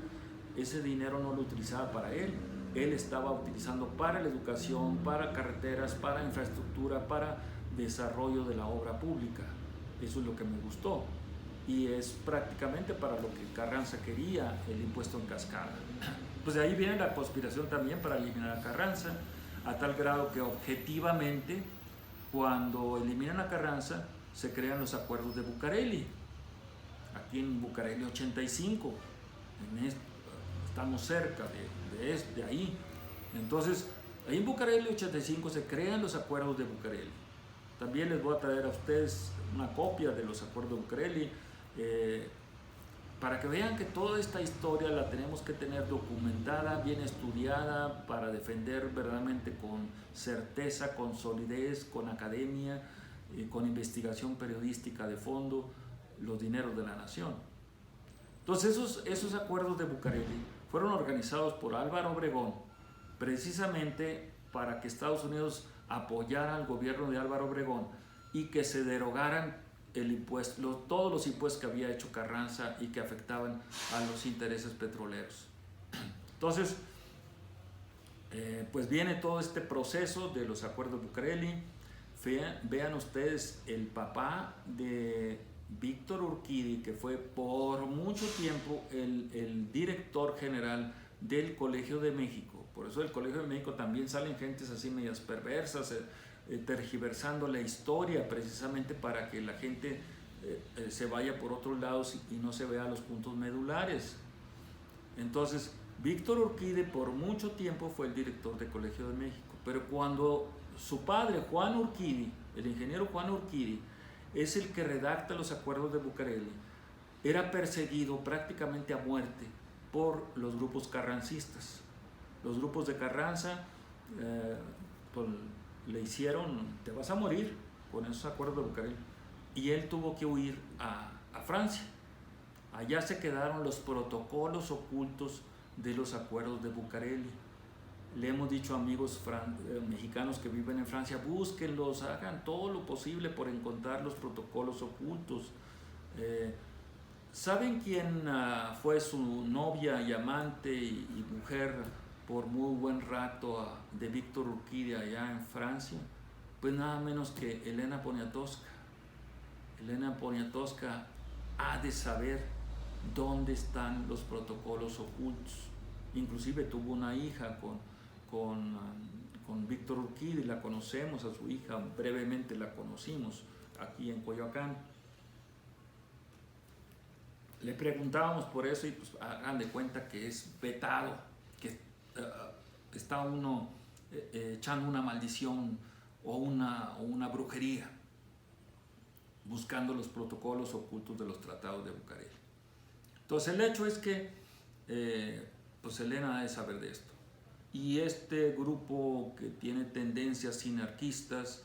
ese dinero no lo utilizaba para él. Él estaba utilizando para la educación, para carreteras, para infraestructura, para desarrollo de la obra pública. Eso es lo que me gustó. y es prácticamente para lo que Carranza quería, el impuesto en cascada. Pues de ahí viene la conspiración también para eliminar a Carranza, a tal grado que objetivamente, cuando eliminan a Carranza, se crean los acuerdos de Bucareli, aquí en Bucareli 85, estamos cerca de ahí. Entonces, ahí en Bucareli 85 se crean los acuerdos de Bucareli. También les voy a traer a ustedes una copia de los acuerdos de Bucareli, para que vean que toda esta historia la tenemos que tener documentada, bien estudiada, para defender verdaderamente con certeza, con solidez, con academia, con investigación periodística de fondo, los dineros de la nación. Entonces esos acuerdos de Bucareli fueron organizados por Álvaro Obregón, precisamente para que Estados Unidos apoyara al gobierno de Álvaro Obregón y que se derogaran todos los impuestos que había hecho Carranza y que afectaban a los intereses petroleros. Entonces, pues viene todo este proceso de los acuerdos de Bucareli. Vean ustedes, el papá de Víctor Urquidi, que fue por mucho tiempo el director general del Colegio de México. Por eso del Colegio de México también salen gentes así medias perversas, tergiversando la historia, precisamente para que la gente se vaya por otros lados y no se vea los puntos medulares. Entonces, Víctor Urquidi por mucho tiempo fue el director del Colegio de México, pero cuando su padre, Juan Urquidi, el ingeniero Juan Urquidi, es el que redacta los acuerdos de Bucareli, era perseguido prácticamente a muerte por los grupos carrancistas. Los grupos de Carranza pues, le hicieron, te vas a morir con esos acuerdos de Bucareli. Y él tuvo que huir a Francia. Allá se quedaron los protocolos ocultos de los acuerdos de Bucareli. Le hemos dicho a amigos mexicanos que viven en Francia, búsquenlos, hagan todo lo posible por encontrar los protocolos ocultos. ¿Saben quién fue su novia y amante y mujer por muy buen rato de Víctor Urquidi allá en Francia? Pues nada menos que Elena Poniatowska. Elena Poniatowska ha de saber dónde están los protocolos ocultos. Inclusive tuvo una hija con Víctor Urquidi, la conocemos a su hija, brevemente la conocimos aquí en Coyoacán. Le preguntábamos por eso y pues hagan de cuenta que es vetado, que está uno echando una maldición o una brujería, buscando los protocolos ocultos de los tratados de Bucareli. Entonces el hecho es que pues Elena ha de saber de esto. Y este grupo que tiene tendencias sinarquistas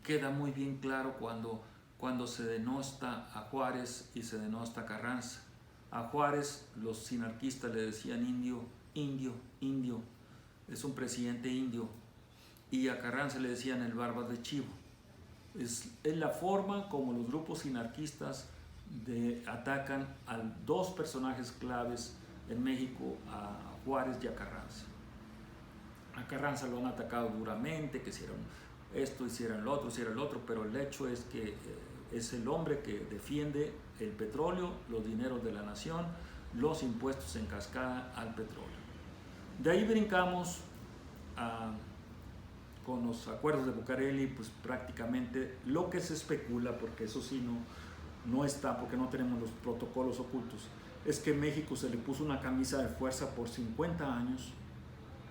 queda muy bien claro cuando se denosta a Juárez y se denosta a Carranza. A Juárez los sinarquistas le decían indio, indio, indio, es un presidente indio. Y a Carranza le decían el barba de chivo. Es la forma como los grupos sinarquistas atacan a dos personajes claves en México, a Juárez y a Carranza. A Carranza lo han atacado duramente, que hicieron esto, hicieron lo otro, pero el hecho es que es el hombre que defiende el petróleo, los dineros de la nación, los impuestos en cascada al petróleo. De ahí brincamos con los acuerdos de Bucareli, pues prácticamente lo que se especula, porque eso sí no está, porque no tenemos los protocolos ocultos, es que México se le puso una camisa de fuerza por 50 años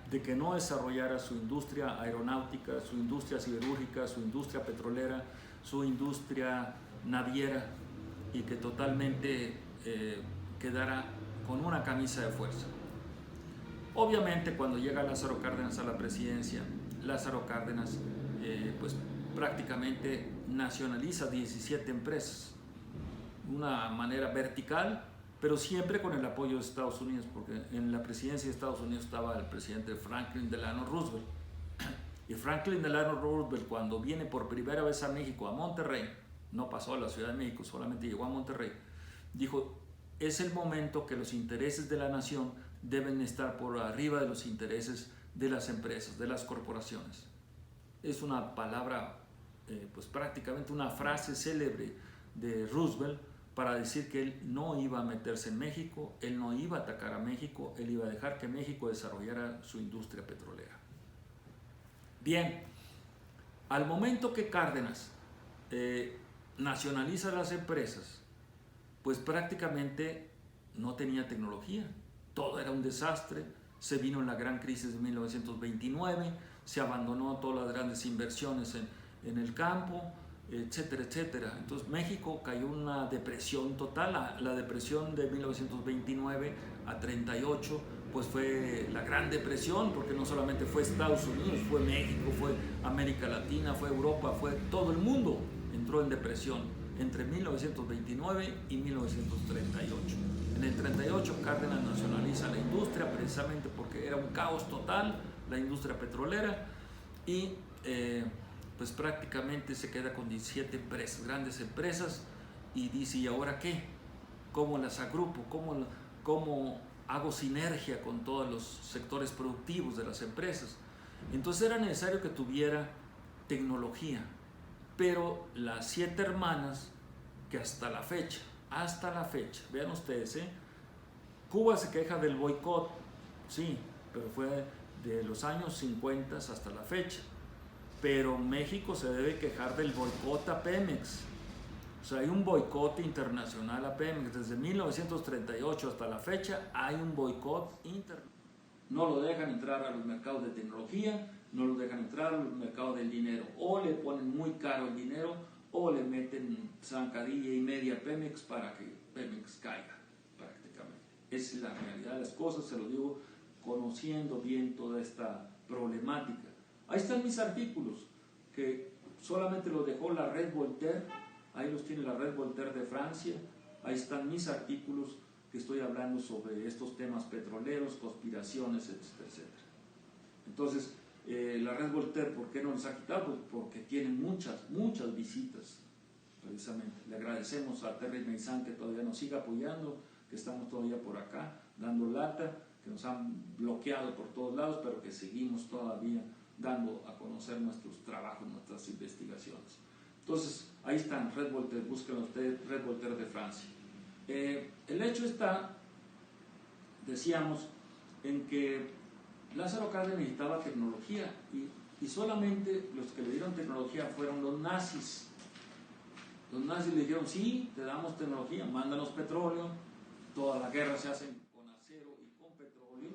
de que no desarrollara su industria aeronáutica, su industria siderúrgica, su industria petrolera, su industria naviera, y que totalmente quedara con una camisa de fuerza. Obviamente cuando llega Lázaro Cárdenas a la presidencia, Lázaro Cárdenas pues prácticamente nacionaliza 17 empresas, de una manera vertical, pero siempre con el apoyo de Estados Unidos, porque en la presidencia de Estados Unidos estaba el presidente Franklin Delano Roosevelt. Y Franklin Delano Roosevelt, cuando viene por primera vez a México, a Monterrey, no pasó a la Ciudad de México, solamente llegó a Monterrey, dijo, es el momento que los intereses de la nación deben estar por arriba de los intereses de las empresas, de las corporaciones. Es una palabra, pues prácticamente una frase célebre de Roosevelt, para decir que él no iba a meterse en México, él no iba a atacar a México, él iba a dejar que México desarrollara su industria petrolera. Bien, al momento que Cárdenas nacionaliza las empresas, pues prácticamente no tenía tecnología, todo era un desastre, se vino en la gran crisis de 1929, se abandonó todas las grandes inversiones en el campo, etcétera, etcétera. Entonces México cayó en una depresión total, la depresión de 1929 a 38, pues fue la Gran Depresión, porque no solamente fue Estados Unidos, fue México, fue América Latina, fue Europa, fue todo el mundo entró en depresión entre 1929 y 1938. En el 38 Cárdenas nacionaliza la industria precisamente porque era un caos total la industria petrolera y pues prácticamente se queda con 17 empresas, grandes empresas, y dice, ¿y ahora qué? ¿Cómo las agrupo? ¿Cómo hago sinergia con todos los sectores productivos de las empresas? Entonces era necesario que tuviera tecnología, pero las 7 hermanas que hasta la fecha, vean ustedes, Cuba se queja del boicot, sí, pero fue de los años 50 hasta la fecha. Pero México se debe quejar del boicot a Pemex. O sea, hay un boicot internacional a Pemex. Desde 1938 hasta la fecha hay un boicot internacional. No lo dejan entrar a los mercados de tecnología, no lo dejan entrar a los mercados del dinero. O le ponen muy caro el dinero, o le meten zancadilla y media a Pemex para que Pemex caiga, prácticamente. Esa es la realidad de las cosas, se lo digo conociendo bien toda esta problemática. Ahí están mis artículos, que solamente los dejó la Red Voltaire, ahí los tiene la Red Voltaire de Francia, ahí están mis artículos que estoy hablando sobre estos temas petroleros, conspiraciones, etcétera, etcétera. Entonces, la Red Voltaire, ¿por qué no nos ha quitado? Pues porque tienen muchas visitas, precisamente. Le agradecemos a Terry Meizán que todavía nos siga apoyando, que estamos todavía por acá dando lata, que nos han bloqueado por todos lados, pero que seguimos todavía dando a conocer nuestros trabajos, nuestras investigaciones. Entonces, ahí están, Red Voltaire, búsquenlo ustedes, Red Voltaire de Francia. El hecho está, decíamos, en que Lázaro Cárdenas necesitaba tecnología y solamente los que le dieron tecnología fueron los nazis. Los nazis le dijeron, sí, te damos tecnología, mándanos petróleo, toda la guerra se hace con acero y con petróleo,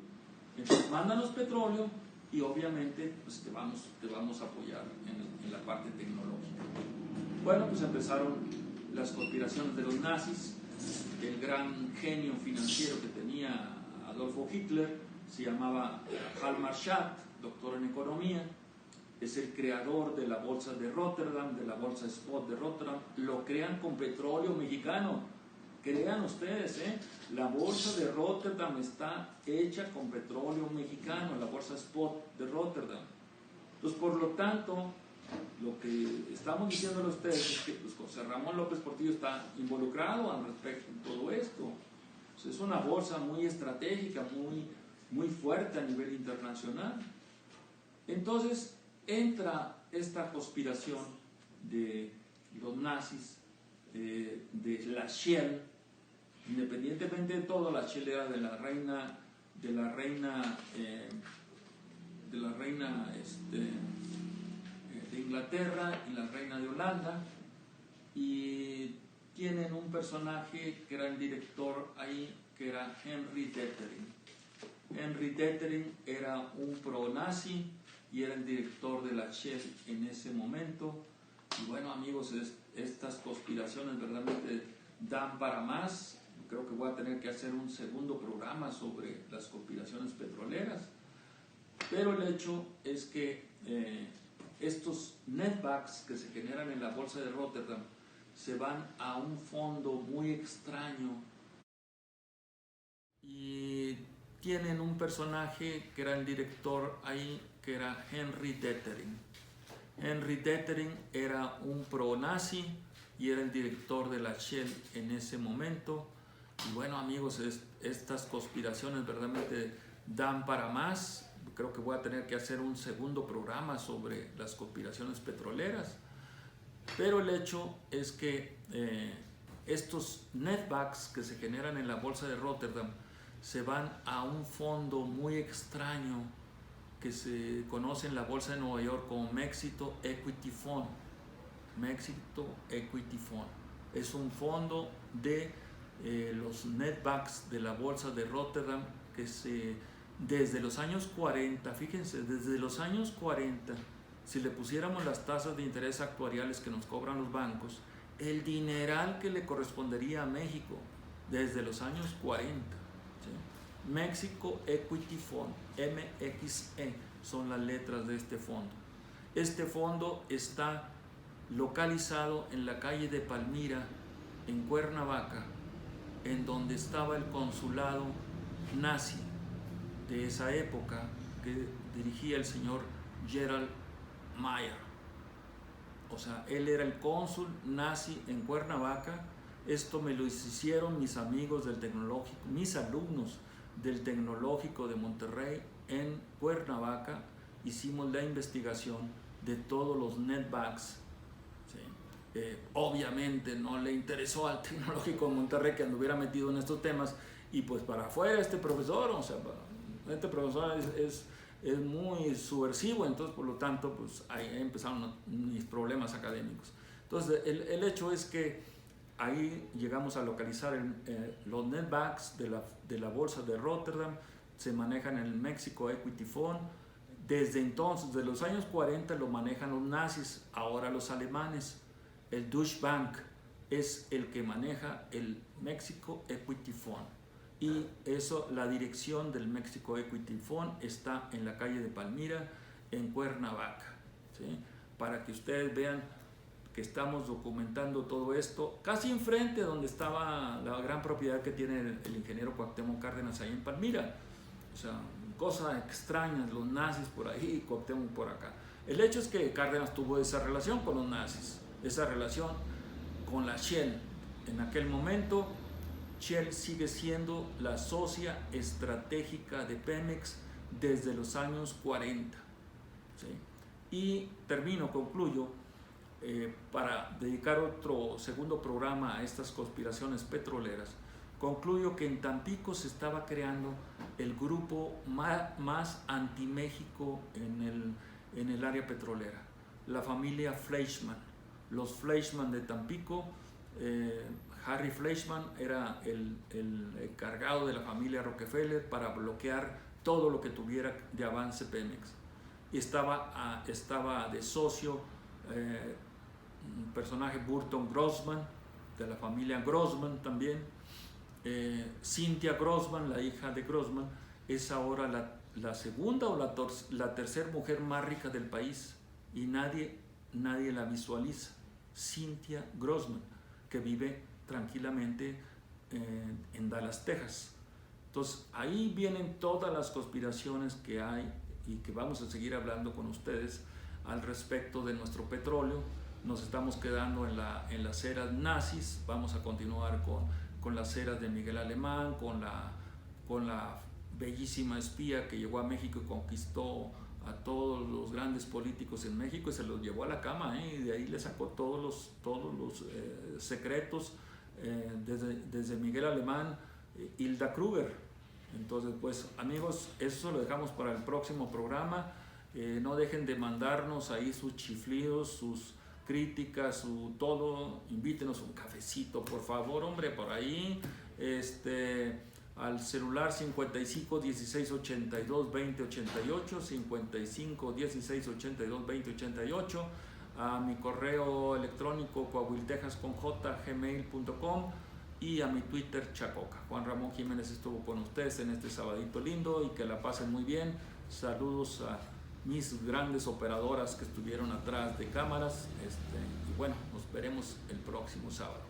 entonces mándanos petróleo y obviamente pues te vamos a apoyar en la parte tecnológica. Bueno, pues empezaron las conspiraciones de los nazis. El gran genio financiero que tenía Adolfo Hitler se llamaba Hjalmar Schacht, doctor en economía, es el creador de la bolsa de Rotterdam, de la bolsa Spot de Rotterdam, lo crean con petróleo mexicano. Crean ustedes, la bolsa de Rotterdam está hecha con petróleo mexicano, la bolsa Spot de Rotterdam. Entonces, por lo tanto, lo que estamos diciéndole a ustedes es que pues, José Ramón López Portillo está involucrado al respecto en todo esto. Pues, es una bolsa muy estratégica, muy fuerte a nivel internacional. Entonces, entra esta conspiración de los nazis, de la Shell. Independientemente de todo, la Shell era de la reina de Inglaterra y la reina de Holanda, y tienen un personaje que era el director ahí, que era Henry Dettering. Henry Dettering era un pro-nazi y era el director de la Shell en ese momento. Y bueno, amigos, estas conspiraciones verdaderamente dan para más. Creo que voy a tener que hacer un segundo programa sobre las conspiraciones petroleras. Pero el hecho es que estos netbacks que se generan en la bolsa de Rotterdam se van a un fondo muy extraño y tienen un personaje que era el director ahí, que era Henry Dettering. Henry Dettering era un pro-nazi y era el director de la Shell en ese momento. Y bueno, amigos, estas conspiraciones verdaderamente dan para más. Creo que voy a tener que hacer un segundo programa sobre las conspiraciones petroleras. Pero el hecho es que estos netbacks que se generan en la bolsa de Rotterdam se van a un fondo muy extraño que se conoce en la bolsa de Nueva York como Mexico Equity Fund. Mexico Equity Fund es un fondo de los netbacks de la bolsa de Rotterdam que desde los años 40, fíjense, desde los años 40, si le pusiéramos las tasas de interés actuariales que nos cobran los bancos, el dineral que le correspondería a México desde los años 40, ¿sí? Mexico Equity Fund, MXE, son las letras de este fondo. Este fondo está localizado en la calle de Palmira, en Cuernavaca, en donde estaba el consulado nazi de esa época que dirigía el señor Gerald Mayer. O sea, él era el cónsul nazi en Cuernavaca. Esto me lo hicieron mis amigos del tecnológico, mis alumnos del Tecnológico de Monterrey en Cuernavaca. Hicimos la investigación de todos los netbacks. ¿Sí? Obviamente no le interesó al Tecnológico de Monterrey que anduviera metido en estos temas, y pues para afuera este profesor, o sea, este profesor es muy subversivo, entonces por lo tanto pues ahí empezaron mis problemas académicos. Entonces el hecho es que ahí llegamos a localizar los netbacks de la bolsa de Rotterdam, se manejan en el Mexico Equity Fund. Desde entonces, de los años 40 lo manejan los nazis, ahora los alemanes. El Deutsche Bank es el que maneja el Mexico Equity Fund. Y eso, la dirección del Mexico Equity Fund está en la calle de Palmira, en Cuernavaca, ¿sí? Para que ustedes vean que estamos documentando todo esto, casi enfrente donde estaba la gran propiedad que tiene el ingeniero Cuauhtémoc Cárdenas ahí en Palmira. O sea, cosas extrañas, los nazis por ahí, Cuauhtémoc por acá. El hecho es que Cárdenas tuvo esa relación con los nazis, esa relación con la Shell. En aquel momento, Shell sigue siendo la socia estratégica de Pemex desde los años 40. ¿Sí? Y concluyo, para dedicar otro segundo programa a estas conspiraciones petroleras, concluyo que en Tampico se estaba creando el grupo más anti-México en el área petrolera, la familia Fleischmann. Los Fleischmann de Tampico, Harry Fleischmann era el encargado de la familia Rockefeller para bloquear todo lo que tuviera de avance Pemex. Y estaba de socio un personaje, Burton Grossman, de la familia Grossman también. Cynthia Grossman, la hija de Grossman, es ahora la segunda o la tercera mujer más rica del país, y nadie la visualiza. Cynthia Grossman, que vive tranquilamente en Dallas, Texas. Entonces ahí vienen todas las conspiraciones que hay y que vamos a seguir hablando con ustedes al respecto de nuestro petróleo. Nos estamos quedando en las eras nazis, vamos a continuar con las eras de Miguel Alemán, con la bellísima espía que llegó a México y conquistó a todos los grandes políticos en México y se los llevó a la cama, y de ahí le sacó todos los secretos, desde Miguel Alemán, Hilda Kruger. Entonces, pues amigos, eso lo dejamos para el próximo programa. No dejen de mandarnos ahí sus chiflidos, sus críticas, su todo. Invítenos un cafecito, por favor, hombre, por ahí. Al celular 55 16 82 20 88, 55 16 82 20 88, a mi correo electrónico coahuiltexas.gmail.com y a mi Twitter Chacoca. Juan Ramón Jiménez estuvo con ustedes en este sabadito lindo y que la pasen muy bien. Saludos a mis grandes operadoras que estuvieron atrás de cámaras, y bueno, nos veremos el próximo sábado.